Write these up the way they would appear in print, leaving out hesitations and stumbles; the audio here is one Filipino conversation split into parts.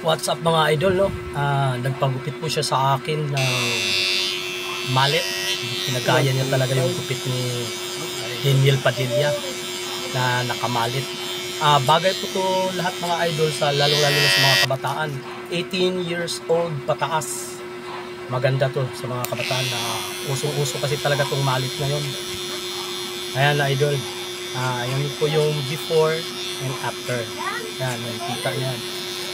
What's up mga idol, no? Nagpagupit po siya sa akin ng mallet. Pinagaya niya talaga yung gupit ni Daniel Padilla na nakamalit. Bagay po to lahat mga idol, sa lalong-lalo na sa mga kabataan. 18 years old pataas. Maganda to sa mga kabataan na usong-uso kasi talaga tong malit ngayon. Ayan na idol. Yan po yung before and after. Yan, nakikita yan.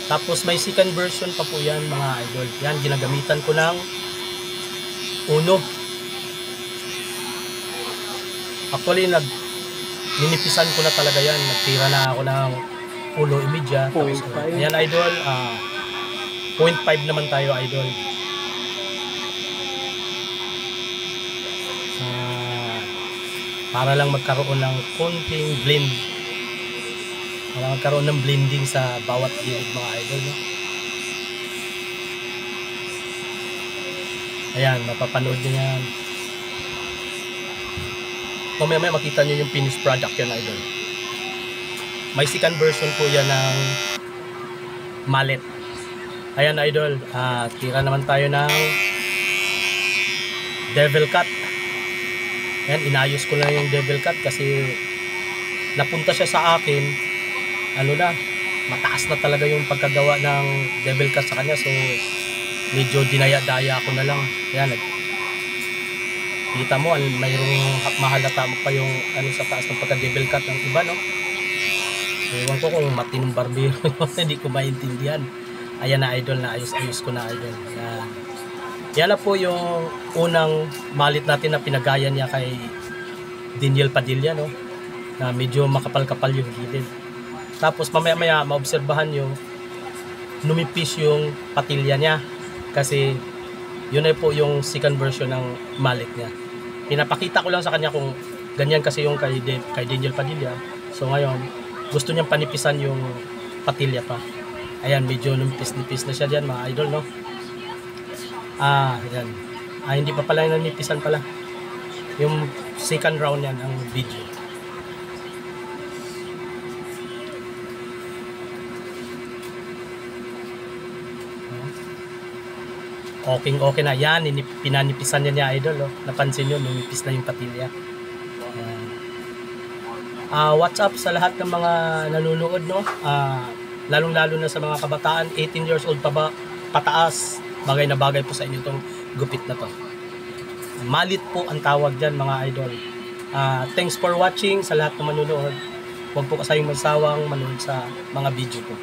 Tapos may second version pa po yan mga idol. Yan, ginagamitan ko ng uno. Actually, ninipisan ko na talaga yan. Nagtira na ako ng ulo imidya. Tapos, ayan idol, 0.5 naman tayo idol. Para lang magkaroon ng konting blend. Para magkaroon ng blending sa bawat gilid mga idol, no? Ayan, mapapanood nyo yan. Mamaya makita nyo yung finished product yan idol. May second version po yan ng mallet. Ayan idol, tira naman tayo ng devil cut. Ayan, inayos ko na yung devil cut kasi napunta siya sa akin. Ano na, mataas na talaga yung pagkagawa ng devil cut sa kanya, so medyo dinaya-daya ko na lang. Ayan, kita mo, mayroong mahalata mo pa yung ano sa taas ng pagka-devil cut ng iba, no? Ewan ko kung matinong barbero, hindi ko maintindihan. Ayan na idol, na ayos-ayos ko na idol. Ayan. Yan na po yung unang malit natin na pinagaya niya kay Daniel Padilla, no? Na medyo makapal-kapal yung gilid. Tapos mamaya-maya maobserbahan nyo, numipis yung patilya niya. Kasi yun na po yung second version ng mallet niya. Pinapakita ko lang sa kanya kung ganyan kasi yung kay Daniel Padilla. So ngayon, gusto niyang panipisan yung patilya pa. Ayan, medyo numipis-nipis na siya dyan mga idol, no? Ayan. Hindi pa pala yung nanipisan pala. Yung second round yan ang video. Okay na yan, pinanipisan niya idol, oh. Napansin nyo, numipis na yung patilya. What's up sa lahat ng mga nanonood, no? Lalong-lalo na sa mga kabataan, 18 years old pa ba, pataas, bagay na bagay po sa inyo itong gupit na to. Malit po ang tawag dyan mga idol. Thanks for watching sa lahat ng manonood. Huwag po kasayong magsawang manood sa mga video ko.